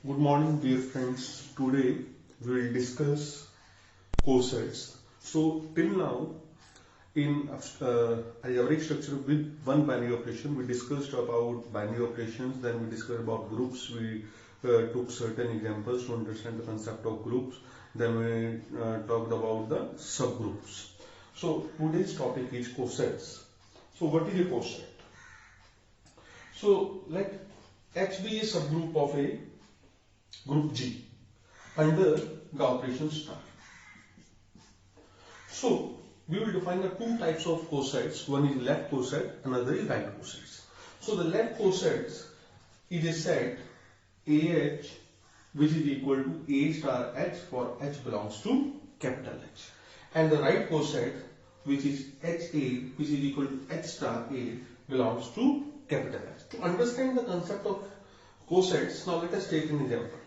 Good morning, dear friends. Today we will discuss cosets. So, till now, in algebraic structure with one binary operation, we discussed about binary operations, then we discussed about groups. We took certain examples to understand the concept of groups, then we talked about the subgroups. So, today's topic is cosets. So, what is a coset? So, let H be a subgroup of a group G under the operation star. So we will define the two types of cosets. One is left coset, another is right cosets. So the left cosets is a set AH which is equal to A star H for H belongs to capital H, and the right coset which is HA which is equal to H star A belongs to capital H. To understand the concept of cosets, now let us take an example.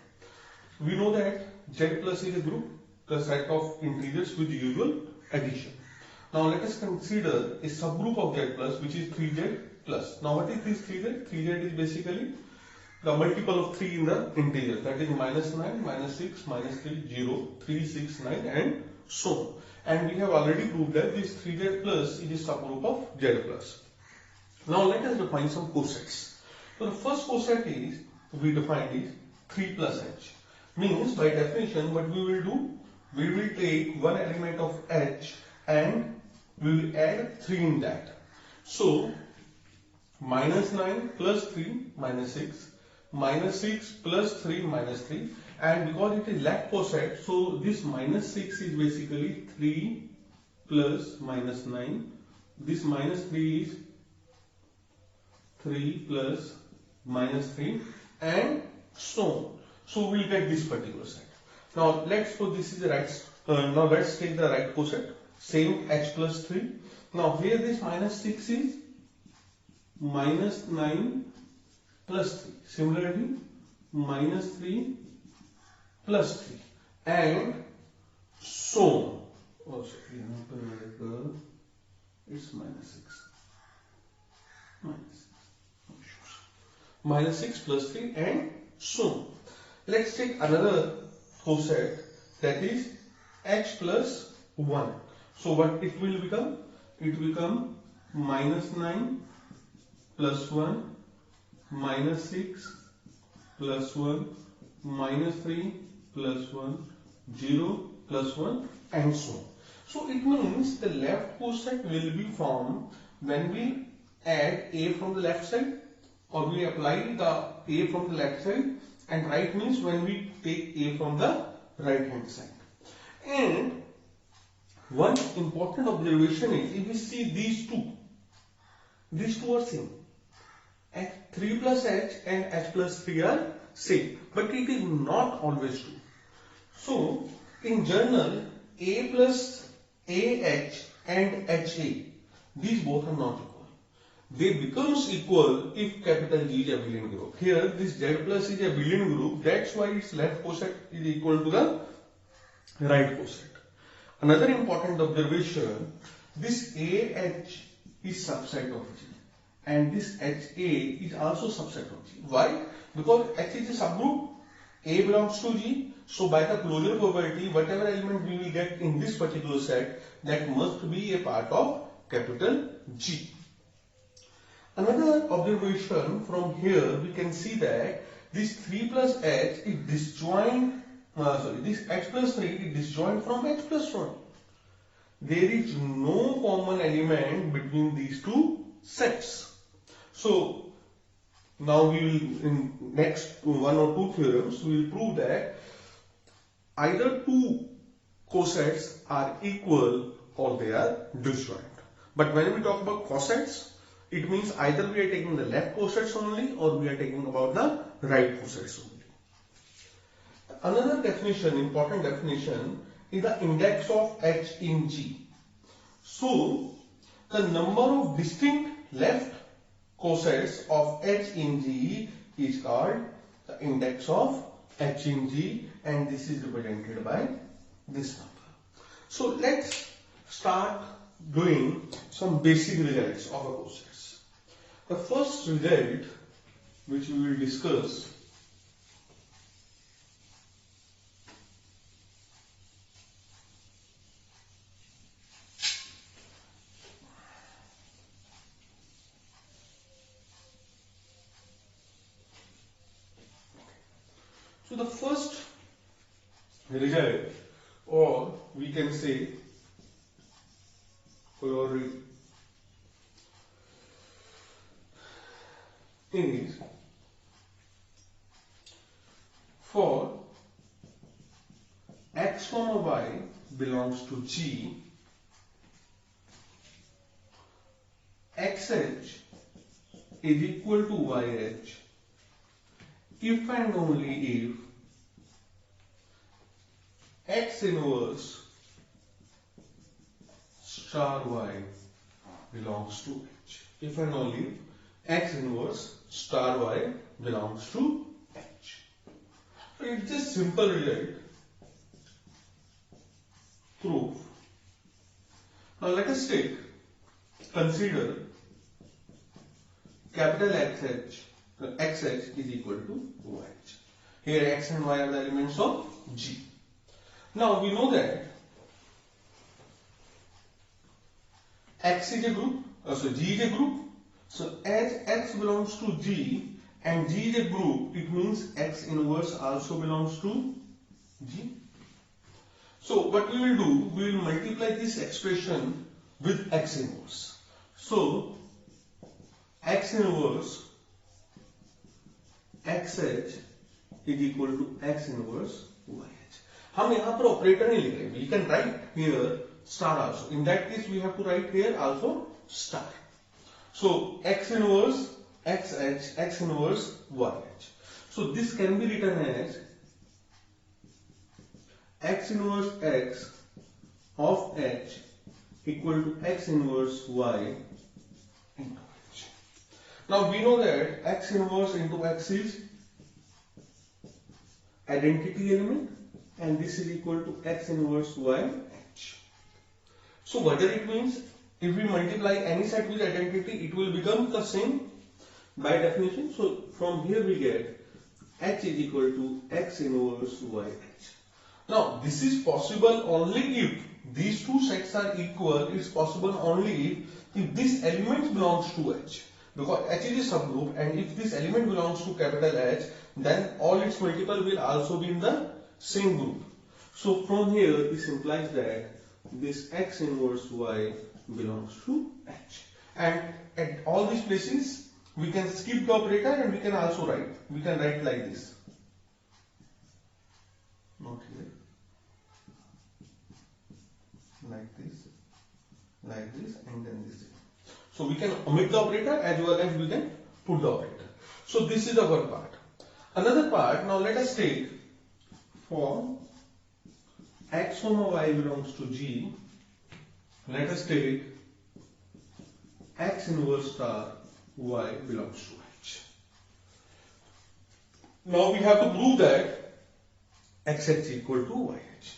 We know that Z plus is a group, the set of integers with usual addition. Now let us consider a subgroup of Z plus which is 3Z plus. Now what is this 3Z? 3Z is basically the multiple of 3 in the integers, that is minus 9, minus 6, minus 3, 0, 3, 6, 9 and so on. And we have already proved that this 3Z plus is a subgroup of Z plus. Now let us define some cosets. So the first coset is, we defined is 3 plus H. Means by definition what we will do, we will take one element of H and we will add 3 in that. So minus 9 plus 3 minus 6, minus 6 plus 3 minus 3, and because it is left coset, so this minus 6 is basically 3 plus minus 9, this minus 3 is 3 plus minus 3 and so on. So we'll get this particular set. Now let's suppose this is the right. Now let's take the right coset. Same H plus 3. Now here this minus 6 is minus 9 plus 3. Similarly minus 3 plus 3 and so on. Oh sorry, it's minus 6. Minus 6 plus 3 and so on. Let's take another coset, that is H plus 1. So what it will become? It will become minus 9 plus 1, minus 6 plus 1, minus 3 plus 1, 0 plus 1 and so on. So it means the left coset will be formed when we add A from the left side, or we apply the A from the left side, and right means when we take A from the right hand side. And one important observation is, if we see these two are same. 3 plus H and H plus 3 are same, but it is not always true. So in general, A plus AH and HA, these both are not equal. They becomes equal if capital G is a abelian group. Here this Z plus is a abelian group, that's why its left coset is equal to the right coset. Another important observation, this AH is subset of G and this HA is also subset of G. Why? Because H is a subgroup, A belongs to G, so by the closure property whatever element we will get in this particular set, that must be a part of capital G. Another observation from here, we can see that this 3 plus H is disjoint, this H plus 3 is disjoint from H plus 1. There is no common element between these two sets. So now we will, in next one or two theorems, we will prove that either two cosets are equal or they are disjoint. But when we talk about cosets, it means either we are taking the left cosets only or we are taking about the right cosets only. Another definition, important definition, is the index of H in G. So the number of distinct left cosets of H in G is called the index of H in G, and this is represented by this number. So let's start doing some basic results of a coset. The first result which we will discuss So the first result, or we can say corollary, is for x comma y belongs to G, xh is equal to yh if and only if x inverse star y belongs to H. If and only if x inverse star y belongs to H. So it's just simple result proof. Now let us consider capital XH is equal to YH. Here X and Y are the elements of G. Now we know that X is a group, so G is a group. So as X belongs to G and G is a group, it means X inverse also belongs to G. So what we will do, we will multiply this expression with X inverse. So X inverse XH is equal to X inverse YH. हम यहाँ पर operator नहीं लिख रहे, we can write here star also. In that case we have to write here also star. So X inverse XH, X inverse YH. So this can be written as X inverse X of H equal to X inverse Y into H. Now we know that X inverse into X is identity element and this is equal to X inverse Y H. So whether it means if we multiply any set with identity, it will become the same by definition. So from here we get H is equal to X inverse Y H. Now this is possible only if these two sets are equal. It's possible only if this element belongs to H, because H is a subgroup, and if this element belongs to capital H, then all its multiple will also be in the same group. So from here this implies that this X inverse Y belongs to H, and at all these places we can skip the operator and we can also write. We can write like this. Not here. Like this, and then this. So we can omit the operator as well as we can put the operator. So this is the one part. Another part, now let us take for X comma Y belongs to G, let us take X inverse star Y belongs to H. Now we have to prove that XH is equal to YH.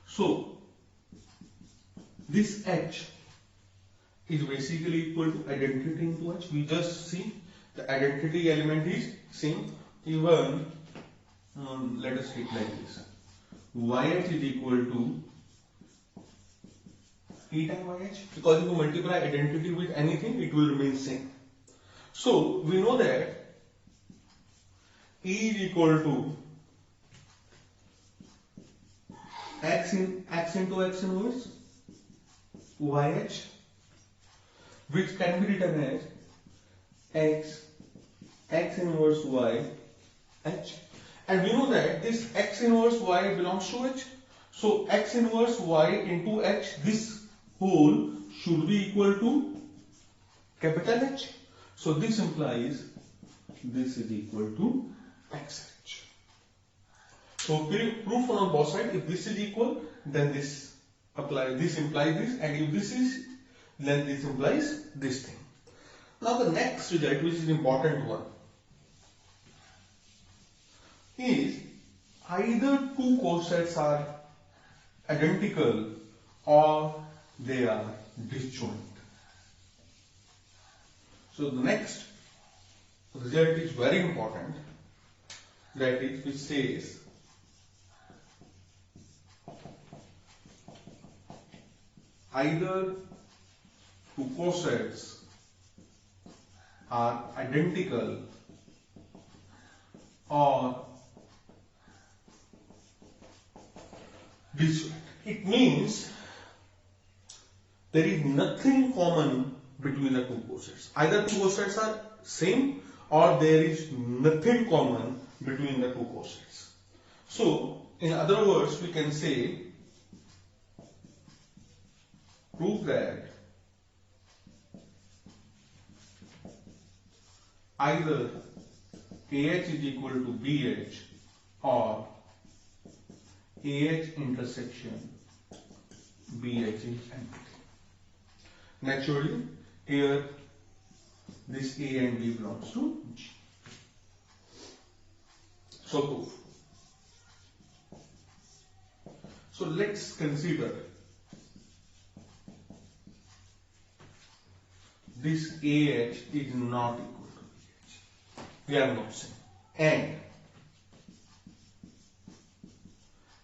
So this H is basically equal to identity into H. We just see the identity element is same. Even let us take like this. YH is equal to E times YH, because if you multiply identity with anything, it will remain same. So we know that E is equal to X into X inverse YH, which can be written as X inverse Y H, and we know that this X inverse Y belongs to H. So X inverse Y into H, this whole should be equal to capital H. So this implies this is equal to XH. So proof on both sides. If this is equal, then this implies this, and if this is, then this implies this thing. Now the next result, which is important one, is either two cosets are identical or they are disjoint. So the next result is very important, that is, which says either two cosets are identical or disjoint. It means there is nothing common between the two cosets. Either two cosets are same or there is nothing common between the two cosets. So, in other words, we can say, prove that either AH is equal to BH or AH intersection BH is empty. Naturally, here this A and B belongs to G. So proof. So let's consider this AH is not equal to BH. We are not saying. And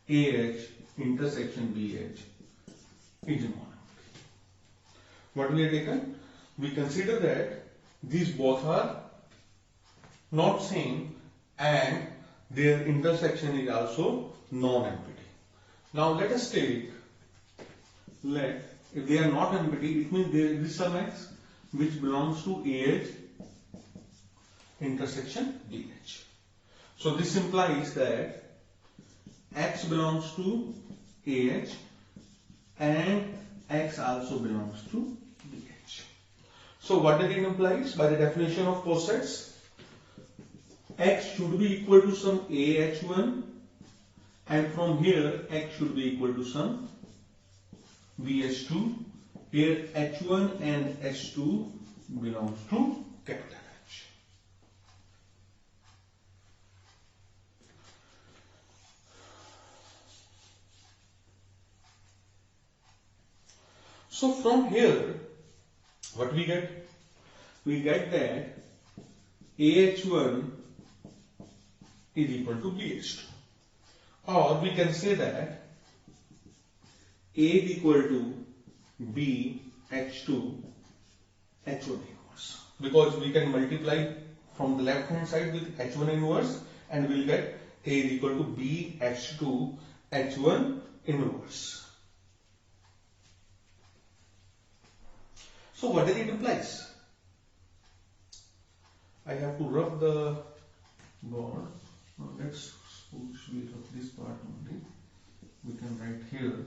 AH intersection BH is not. What we have taken? We consider that these both are not same and their intersection is also non-empty. Now let us take, if they are not empty, it means there is some x which belongs to AH intersection BH. So this implies that x belongs to AH and x also belongs to BH. So what does it imply? By the definition of cosets, x should be equal to some AH1 and from here x should be equal to some BH2. Here H1 and H2 belongs to capital H. So from here, what we get? We get that AH1 is equal to BH2. Or we can say that A is equal to B H2 H1 inverse. Because we can multiply from the left hand side with H1 inverse and we'll get A is equal to B H2 H1 inverse. So what does it implies? I have to rub the board. Now let's suppose we rub this part only. We can write here.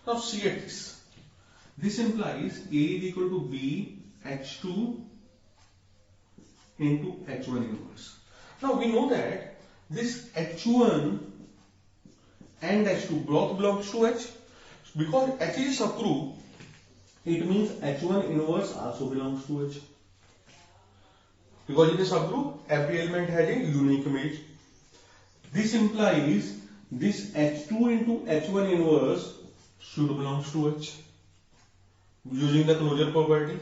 Now see at this. This implies A is equal to B H2 into H1 inverse. Now we know that this H1 and H2 both belongs to H. Because H is a subgroup, it means H1 inverse also belongs to H. Because in a subgroup, every element has a unique image. This implies this H2 into H1 inverse should belong to H. Using the closure property.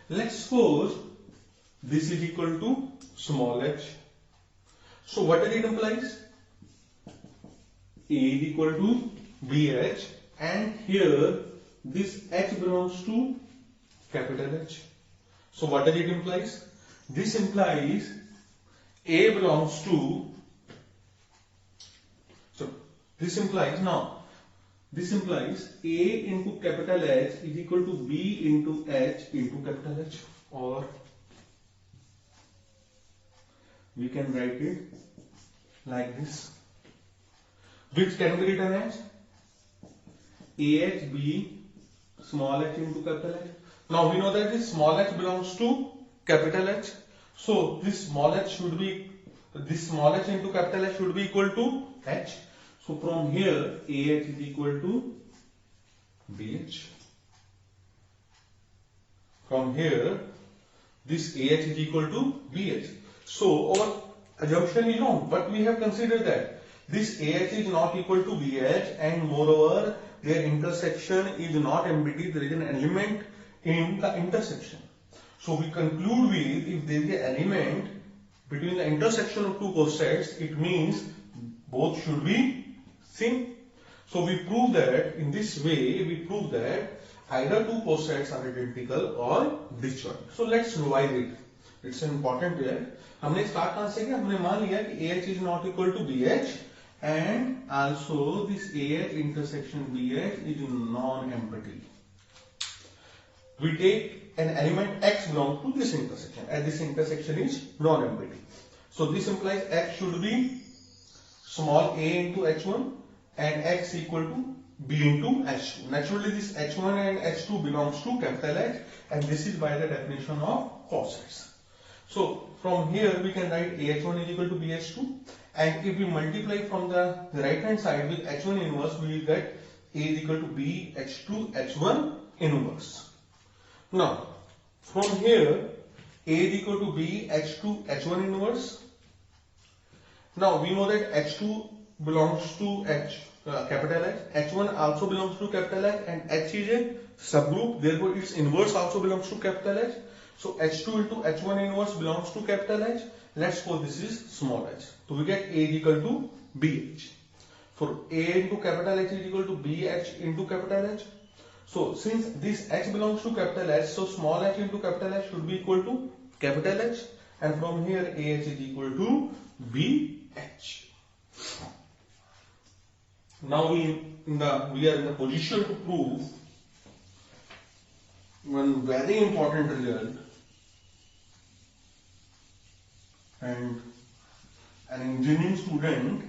Let's suppose this is equal to small h. So what does it implies? A is equal to BH and here this H belongs to capital H. So what does it implies? This implies A belongs to, so this implies now, this implies A into capital H is equal to B into H into capital H, or we can write it like this, which can be written as AHB small h into capital H. Now we know that this small h belongs to capital H, so this small h should be, this small h into capital H should be equal to H. So from here AH is equal to BH. From here this AH is equal to BH. So our assumption is wrong, but we have considered that this AH is not equal to BH and moreover their intersection is not empty, there is an element in the intersection. So we conclude with, if there is an element between the intersection of two cosets, it means both should be same. So we prove that in this way, we prove that either two cosets are identical or disjoint. So let's revise it. It's an important way. हमने start कहां से किया? हमने मान लिया कि AH is not equal to BH and also this AH intersection BH is non-empty. We take an element X belongs to this intersection, and this intersection is non-empty. So this implies X should be small a into H1 and X equal to B into H2. Naturally, this H1 and H2 belongs to capital H, and this is by the definition of cosets. So from here we can write AH1 is equal to BH2, and if we multiply from the right hand side with H1 inverse, we will get A is equal to BH2 H1 inverse. Now from here A is equal to BH2 H1 inverse. Now we know that H2 belongs to capital H, H1 also belongs to capital H, and H is a subgroup, therefore its inverse also belongs to capital H. So H2 into H1 inverse belongs to capital H. Let's suppose this is small h. So we get A is equal to BH. For A into capital H is equal to BH into capital H. So since this H belongs to capital H, so small h into capital H should be equal to capital H, and from here AH is equal to BH. Now we are in the position to prove one very important result, and an engineering student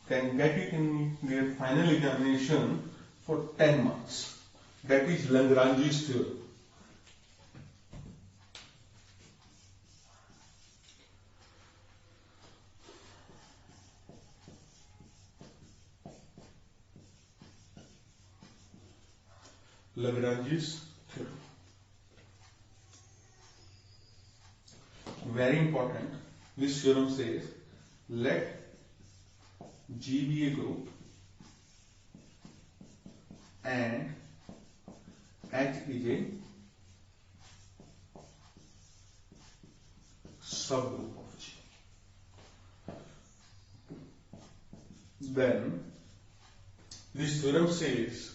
can get it in their final examination for 10 marks. That is Lagrange's theorem. Lagrange's theorem. Very important. This theorem says let G be a group and H is a subgroup of G. Then this theorem says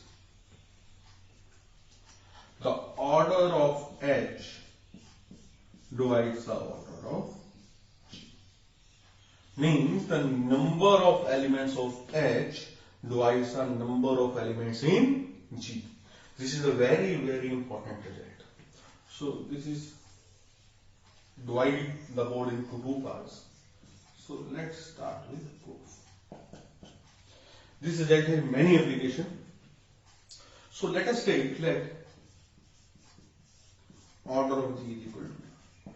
the order of H divides the order of G. Means the number of elements of H divides the number of elements in G. This is a very, very important result. So this is divide the code into two parts. So let's start with the proof. This result has many applications. So let us take order of G is equal to,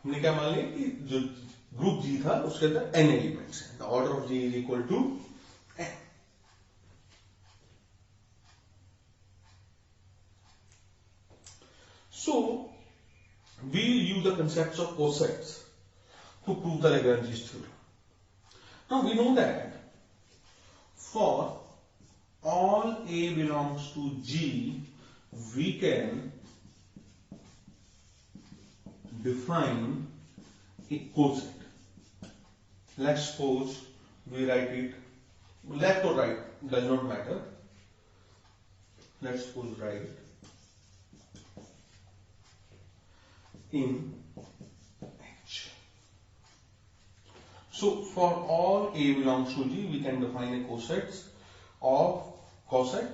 हमने क्या मान लिया कि जो group G था उसके अंदर n elements हैं. The order of G is equal to n. So we use the concepts of cosets to prove the Lagrange's theorem. Now we know that for all A belongs to G, we can define a coset. Let's suppose we write it left or right, does not matter. Let's suppose write in H. So for all A belongs to G, we can define a coset of coset.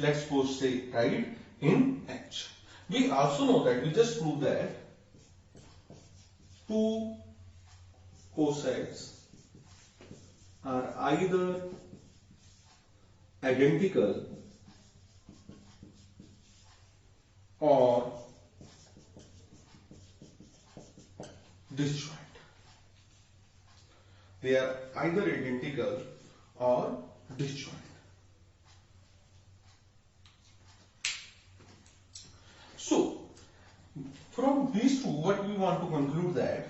Let's suppose say right in H. We also know that we just proved that two cosets are either identical or disjoint. They are either identical or disjoint. So from these two, what we want to conclude that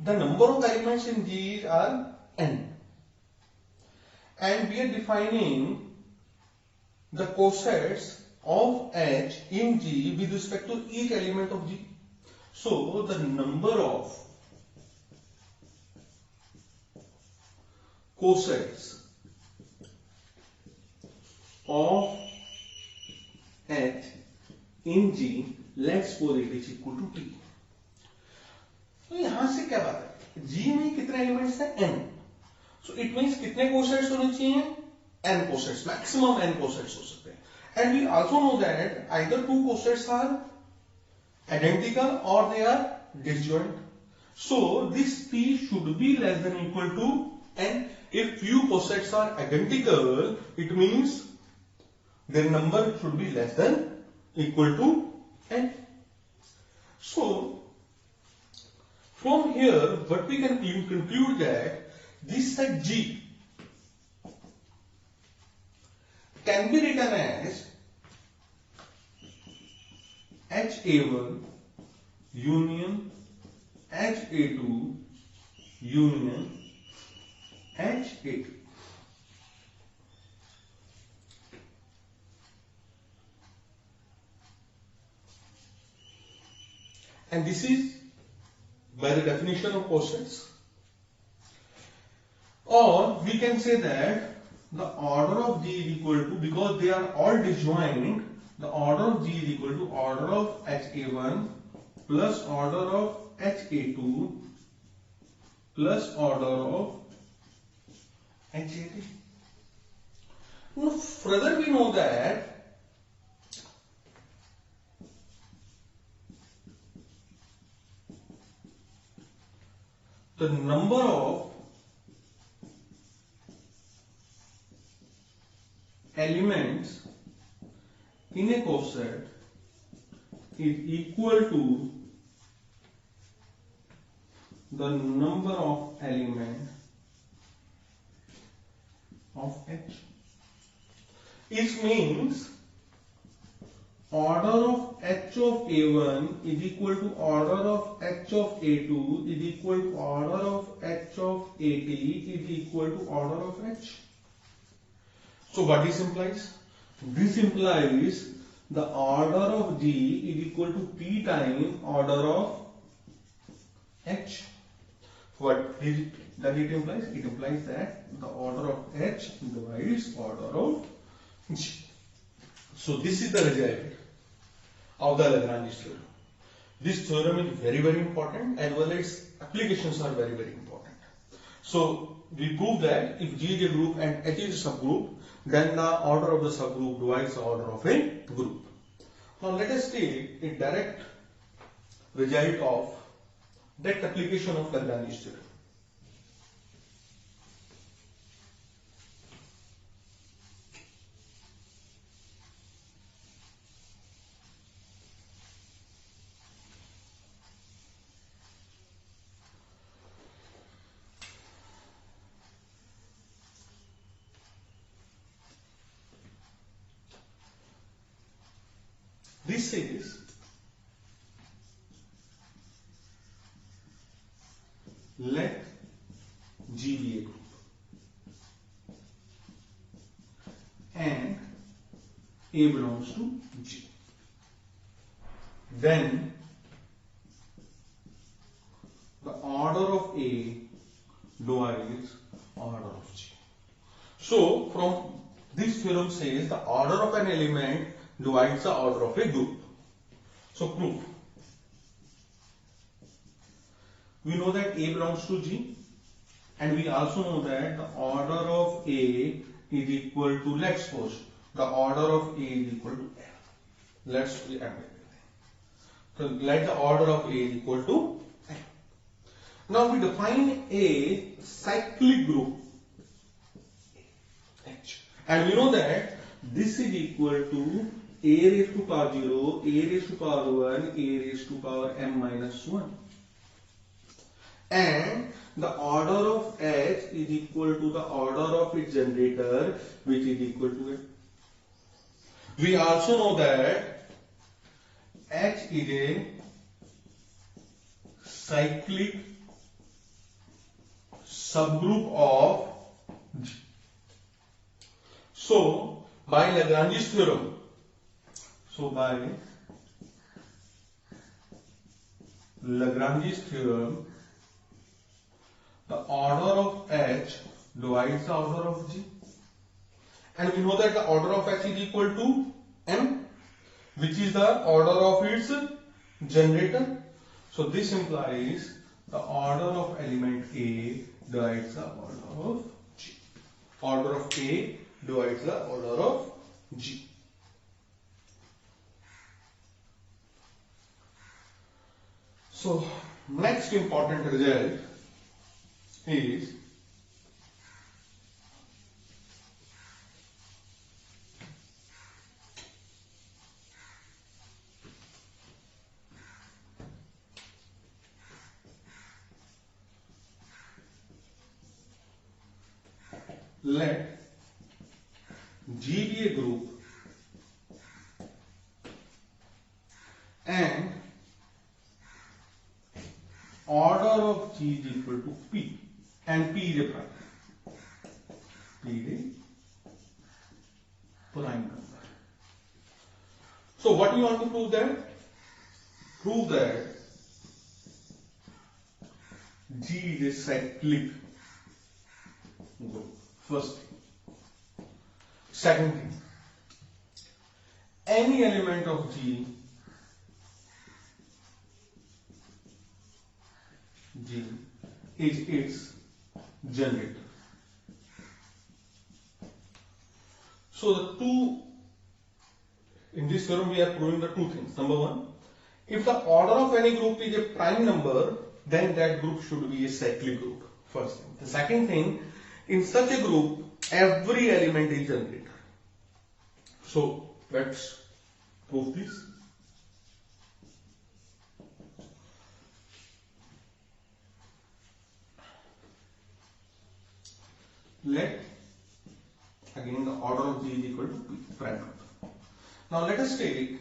the number of elements in G are n, and we are defining the cosets of H in G with respect to each element of G. So the number of cosets of H in G, let's suppose it is equal to T. तो यहां से क्या बात है, G में कितने elements हैं n. So it means कितने cosets होने चाहिए? N cosets, maximum N cosets हो सकते हैं. And we also know that either two cosets are identical or they are disjoint. So this P should be less than or equal to N. If few cosets are identical, it means their number should be less than or equal to N. So from here, what we can conclude that this set G can be written as HA1 union HA2 union HA2. And this is by the definition of cosets. Or we can say that the order of G is equal to, because they are all disjoint, the order of G is equal to order of HA1 plus order of HA2 plus order of HA3. Now further we know that the number of elements in a coset is equal to the number of elements of H. It means order of H of A1 is equal to order of H of A2 is equal to order of H of AT is equal to order of H. So what this implies? This implies the order of G is equal to P times order of H. What does it implies? It implies that the order of H divides order of G. So this is the result of the Lagrange theorem. This theorem is very important, as well as applications are very important. So we prove that if G is a group and H is a subgroup, then the order of the subgroup divides the order of a group. Now let us take a direct result of that application of Lagrange theorem. This is let G be a group and A belongs to G. Then the order of A divides order of G. So from this theorem says the order of an element divides the order of a group. So proof. We know that A belongs to G, and we also know that the order of A is equal to, let's suppose the order of A is equal to F. Let's so let the order of A is equal to F. Now we define a cyclic group H, and we know that this is equal to A raised to power 0, A raised to power 1, A raised to power m minus 1. And the order of H is equal to the order of its generator, which is equal to it. We also know that H is a cyclic subgroup of G. So by Lagrange's theorem, the order of H divides the order of G, and we know that the order of H is equal to M, which is the order of its generator. So this implies the order of element A divides the order of G. Order of A divides the order of G. So next important result is let G be a group and order of G is equal to P and P is a prime. P is a prime number. So what do you want to prove that? Prove that G is a cyclic group. First thing. Second thing. Any element of G is its generator. So the two, in this theorem we are proving the two things. Number one, if the order of any group is a prime number, then that group should be a cyclic group. First thing. The second thing, in such a group, every element is generator. So let's prove this. Let again the order of G is equal to P, prime number. Now let us take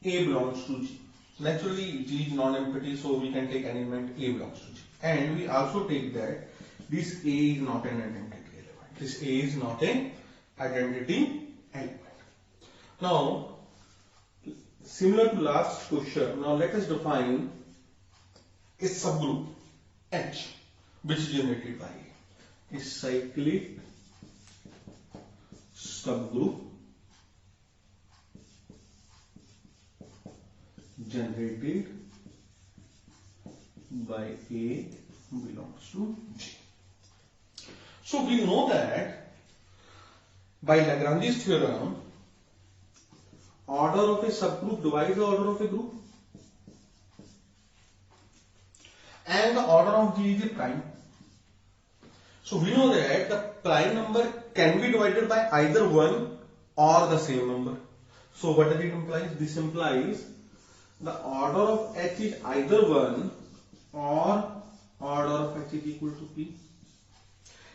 A belongs to G. Naturally G is non-empty, so we can take any element A belongs to G. And we also take that this A is not an identity element. This A is not an identity element. Now, similar to last question, now let us define a subgroup H which is generated by A. A cyclic subgroup generated by A belongs to G. So we know that by Lagrange's theorem, order of a subgroup divides the order of a group, and the order of G is a prime. So we know that the prime number can be divided by either one or the same number. So what does it imply? This implies the order of H is either 1 or order of H is equal to P.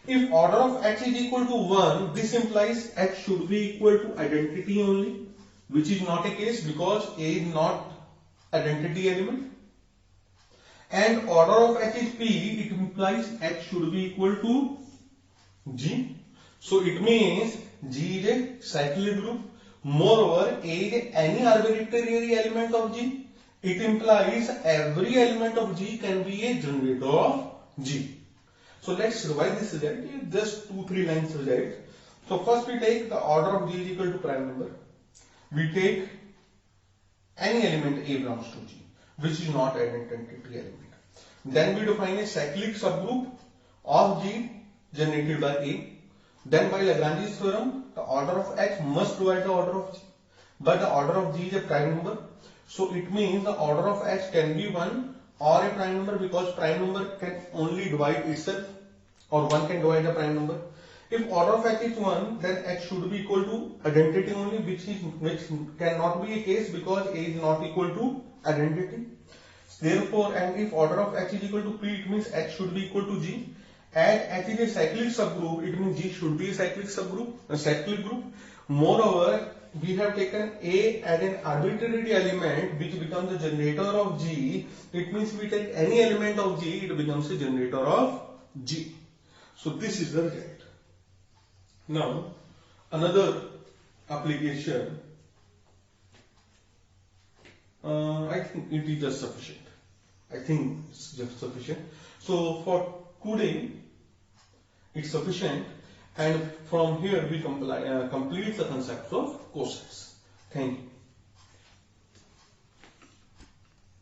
If order of H is equal to 1, this implies H should be equal to identity only, which is not a case because A is not identity element. And order of H is P, it implies H should be equal to G. So it means G is a cyclic group. Moreover, A is any arbitrary element of G. It implies every element of G can be a generator of G. So let's revise this result. Just 2-3 lines result. So first we take the order of G is equal to prime number. We take any element A belongs to G, which is not an identity element. Then we define a cyclic subgroup of G generated by A. Then by Lagrange's theorem, the order of H must divide the order of G. But the order of G is a prime number. So it means the order of H can be 1 or a prime number, because prime number can only divide itself, or 1 can divide a prime number. If order of H is 1, then H should be equal to identity only, which cannot be a case because A is not equal to identity. Therefore, and if order of H is equal to P, it means H should be equal to G. And H is a cyclic subgroup, it means G should be a cyclic subgroup, a cyclic group. Moreover, we have taken A as an arbitrary element which becomes the generator of G. It means we take any element of G, it becomes a generator of G. So this is the result. Now, another application, I think it is just sufficient. I think it's just sufficient. So for today, it's sufficient, and from here we complete the concept of cosines. Thank you.